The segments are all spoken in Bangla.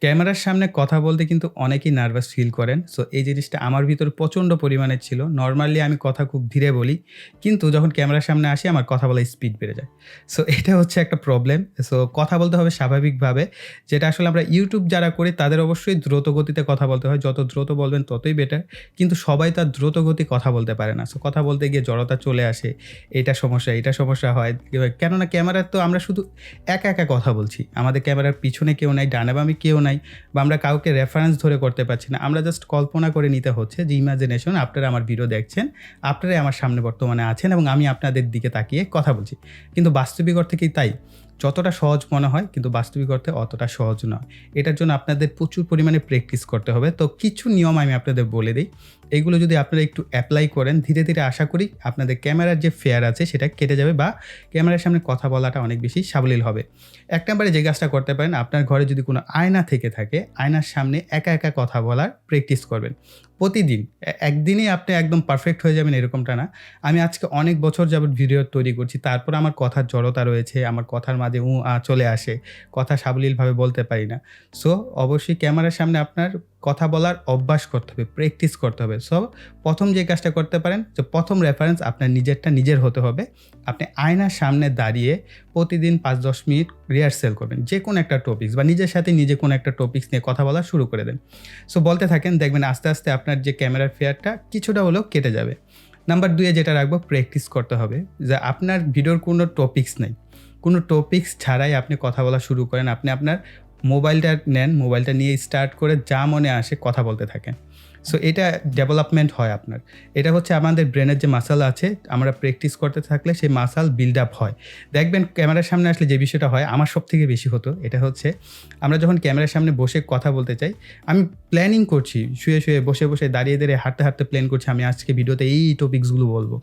ক্যামেরার সামনে কথা বলতে কিন্তু অনেকেই নার্ভাস ফিল করেন। সো এই জিনিসটা আমার ভিতরে প্রচণ্ড পরিমাণে ছিল। নরমালি আমি কথা খুব ধীরে বলি। কিন্তু যখন ক্যামেরার সামনে আসি আমার কথা বলার স্পিড বেড়ে যায়। সো এটা হচ্ছে একটা প্রবলেম। সো কথা বলতে হবে স্বাভাবিকভাবে। যেটা আসলে আমরা YouTube যারা করি তাদের অবশ্যই দ্রুত গতিতে কথা বলতে হয়। যত দ্রুত বলবেন ততই বেটার। কিন্তু সবাই তো আর দ্রুত গতি কথা বলতে পারে না। সো কথা বলতে গিয়ে জড়তা চলে আসে। এটা সমস্যা হয়। কেননা ক্যামেরায় তো আমরা শুধু একা, একা কথা বলছি। আমাদের ক্যামেরার পিছনে কেউ নাই, ডানে বামে কেউ নাই। বা আমরা কাউকে রেফারেন্স ধরে করতে পারছি না। আমরা জাস্ট কল্পনা করে নিতে হচ্ছে যে ইমাজিনেশন আপনারা আমার ভিডিও দেখছেন, আপনারাই আমার সামনে বর্তমানে আছেন এবং আমি আপনাদের দিকে তাকিয়ে কথা বলছি। কিন্তু বাস্তবিক অর্থে কি তাই? যতটা সহজ মনে হয় কিন্তু বাস্তবিক অর্থে অতটা সহজ নয়। এটার জন্য আপনাদের প্রচুর পরিমাণে প্র্যাকটিস করতে হবে। তো কিছু নিয়ম আমি আপনাদের বলে দেই। এগুলো যদি আপনারা একটু এপ্লাই করেন ধীরে, ধীরে আশা করি আপনাদের ক্যামেরার যে ফেয়ার আছে সেটা কেটে যাবে বা ক্যামেরার সামনে কথা বলাটা অনেক বেশি সাবলীল হবে। ১ নাম্বারে যে কাজটা করতে পারেন, আপনার ঘরে যদি কোনো আয়না থেকে থাকে, আয়নার সামনে একা, একা কথা বলার প্র্যাকটিস করবেন। প্রতিদিন একদিনেই আপনি একদম পারফেক্ট হয়ে যাবেন এরকমটা না। আমি আজকে অনেক বছর যাবত ভিডিও তৈরি করছি। তারপর আমার কথার জড়তা রয়েছে, আমার কথার মাঝে চলে আসে। কথা সাবলীলভাবে বলতে পারি না। সো অবশ্যই ক্যামেরার সামনে আপনার কথা বলার অভ্যাস করতে হবে, প্র্যাকটিস করতে হবে। সো ১ম যে কাজটা করতে পারেন যে ১ম রেফারেন্স আপনার নিজেরটা নিজের হতে হবে। আপনি আয়নার সামনে দাঁড়িয়ে প্রতিদিন ৫-১০ মিনিট রিহার্সাল করবেন। যেকোনো একটা টপিকস বা নিজের সাথে নিজে কোনো একটা টপিকস নিয়ে কথা বলা শুরু করে দেন। সো বলতে থাকেন, দেখবেন আস্তে, আস্তে আপনার যে ক্যামেরার ফেয়ারটা কিছুটা হলেও কেটে যাবে। নাম্বার ২ এ যেটা রাখবো, প্র্যাকটিস করতে হবে যে আপনার ভিডিওর কোনো টপিকস নেই। কোনো টপিকস ছাড়াই আপনি কথা বলা শুরু করেন। আপনি আপনার মোবাইলটা নেন, মোবাইলটা নিয়ে স্টার্ট করে যা মনে আসে কথা বলতে থাকেন। সো এটা ডেভেলপমেন্ট হয় আপনার। এটা হচ্ছে আমাদের ব্রেনের যে মাসল আছে, আমরা প্র্যাকটিস করতে থাকলে সেই মাসল বিল্ড আপ হয়। দেখবেন ক্যামেরার সামনে আসলে যে বিষয়টা হয়, আমার সবথেকে বেশি হতো, এটা হচ্ছে আমরা যখন ক্যামেরার সামনে বসে কথা বলতে চাই, আমি প্ল্যানিং করছি, শুয়ে, শুয়ে, বসে, বসে, দাঁড়িয়ে, দাঁড়িয়ে, হাঁটতে, হাঁটতে প্ল্যান করছি আমি আজকে ভিডিওতে এই টপিকসগুলো বলবো।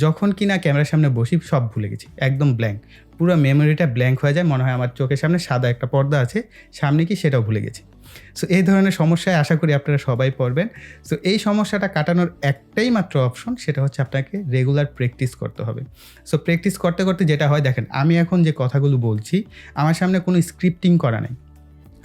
যখন কিনা ক্যামেরার সামনে বসি সব ভুলে গেছি। একদম ব্ল্যাঙ্ক। পুরো মেমোরিটা ব্ল্যাঙ্ক হয়ে যায়। মনে হয় আমার চোখের সামনে সাদা একটা পর্দা আছে। সামনে কি সেটাও ভুলে গেছি। সো এই ধরনের সমস্যায় আশা করি আপনারা সবাই পড়বেন। সো এই সমস্যাটা কাটানোর একটাই মাত্র অপশন, সেটা হচ্ছে আপনাকে রেগুলার প্র্যাকটিস করতে হবে। সো প্র্যাকটিস করতে, করতে যেটা হয় দেখেন, আমি এখন যে কথাগুলো বলছি, আমার সামনে কোনো স্ক্রিপ্টিং করা নেই।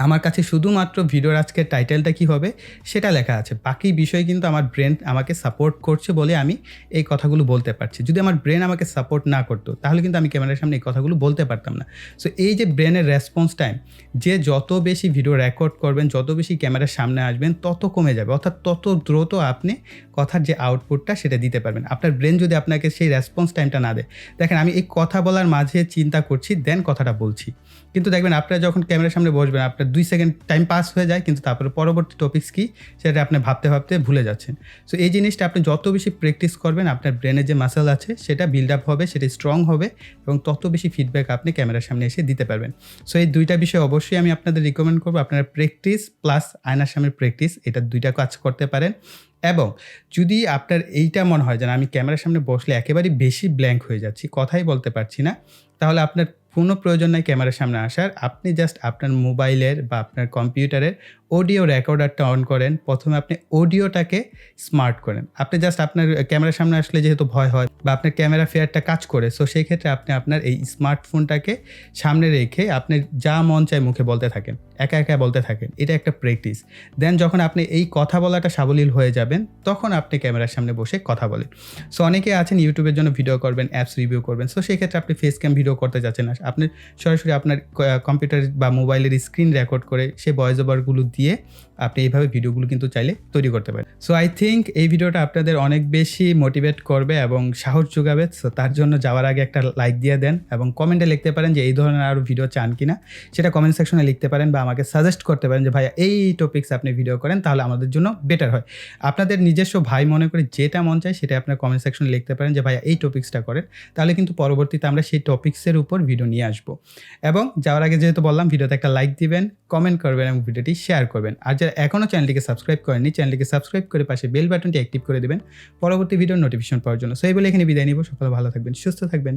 আমার কাছে শুধুমাত্র ভিডিওর আজকের টাইটেলটা কী হবে সেটা লেখা আছে। বাকি বিষয় কিন্তু আমার ব্রেন আমাকে সাপোর্ট করছে বলে আমি এই কথাগুলো বলতে পারছি। যদি আমার ব্রেন আমাকে সাপোর্ট না করতো তাহলে কিন্তু আমি ক্যামেরার সামনে এই কথাগুলো বলতে পারতাম না। সো এই যে ব্রেনের রেসপন্স টাইম, যে যত বেশি ভিডিও রেকর্ড করবেন, যত বেশি ক্যামেরার সামনে আসবেন তত কমে যাবে। অর্থাৎ তত দ্রুত আপনি কথার যে আউটপুটটা সেটা দিতে পারবেন। আপনার ব্রেন যদি আপনাকে সেই রেসপন্স টাইমটা না দেয়, দেখেন আমি এই কথা বলার মাঝে চিন্তা করছি দেন কথাটা বলছি। কিন্তু দেখবেন আপনারা যখন ক্যামেরার সামনে বসবেন আপনার ২ সেকেন্ড টাইম পাস হয়ে যায়, কিন্তু তারপরে পরবর্তী টপিকস কী সেটা আপনি ভাবতে, ভাবতে ভুলে যাচ্ছেন। সো এই জিনিসটা আপনি যত বেশি প্র্যাকটিস করবেন আপনার ব্রেনের যে মাসল আছে সেটা বিল্ড আপ হবে, সেটা স্ট্রং হবে এবং তত বেশি ফিডব্যাক আপনি ক্যামেরার সামনে এসে দিতে পারবেন। সো এই ২টা বিষয় অবশ্যই আমি আপনাদের রিকমেন্ড করব। আপনারা প্র্যাকটিস প্লাস আয়নার সামনে প্র্যাকটিস, এটা ২টা কাজ করতে পারেন। এবং যদি আপনার এইটা মনে হয় যে আমি ক্যামেরার সামনে বসলে একেবারেই বেশি ব্ল্যাঙ্ক হয়ে যাচ্ছি, কথাই বলতে পারছি না, তাহলে আপনার কোনো প্রয়োজন নাই ক্যামেরার সামনে আসার। আপনি জাস্ট আপনার মোবাইলের বা আপনার কম্পিউটারের অডিও রেকর্ডারটা অন করেন। ১ম এ আপনি অডিওটাকে স্মার্ট করেন। আপনি জাস্ট আপনার ক্যামেরার সামনে আসলে যেহেতু ভয় হয় বা আপনার ক্যামেরা ফেয়ারটা কাজ করে, সো সেই ক্ষেত্রে আপনি আপনার এই স্মার্টফোনটাকে সামনে রেখে আপনি যা মন চায় মুখে বলতে থাকেন। একা, একা বলতে থাকেন। এটা একটা প্র্যাকটিস। দেন যখন আপনি এই কথা বলাটা সাবলীল হয়ে যাবেন, তখন আপনি ক্যামেরার সামনে বসে কথা বলেন। সো অনেকে আছেন ইউটিউবের জন্য ভিডিও করবেন, অ্যাপস রিভিউ করবেন। সো সেক্ষেত্রে আপনি ফেস ক্যাম ভিডিও করতে যাচ্ছেন না। আপনি সরাসরি আপনার কম্পিউটার বা মোবাইলের স্ক্রিন রেকর্ড করে সেই ভয়েস ওভারগুলো দিয়ে আপনি এইভাবে ভিডিওগুলো কিন্তু চাইলে তৈরি করতে পারেন। সো আই থিংক এই ভিডিওটা আপনাদের অনেক বেশি মোটিভেট করবে এবং সাহস যোগাবে। সো তার জন্য যাওয়ার আগে একটা লাইক দিয়ে দেন এবং কমেন্টে লিখতে পারেন যে এই ধরনের আরও ভিডিও চান কিনা, সেটা কমেন্ট সেকশনে লিখতে পারেন বা আমাকে সাজেস্ট করতে পারেন যে ভাইয়া এই টপিকস আপনি ভিডিও করেন তাহলে আমাদের জন্য বেটার হয়। আপনাদের নিজস্ব ভাই মনে করে যেটা মন চায় সেটা আপনার কমেন্ট সেকশনে লিখতে পারেন যে ভাইয়া এই টপিক্সটা করেন, তাহলে কিন্তু পরবর্তীতে আমরা সেই টপিক্সের উপর ভিডিও নিয়ে আসবো। এবং যাওয়ার আগে যেহেতু বললাম ভিডিওতে একটা লাইক দিবেন, কমেন্ট করবেন এবং ভিডিওটি শেয়ার করবেন। আর যারা এখনও চ্যানেলটিকে সাবস্ক্রাইব করেননি, চ্যানেলটিকে সাবস্ক্রাইব করে পাশে বেল বাটনটি অ্যাক্টিভ করে দেবেন পরবর্তী ভিডিওর নোটিফিকেশন পাওয়ার জন্য। সো এই বলে এখানে বিদায় নিব। সকলে ভালো থাকবেন, সুস্থ থাকবেন।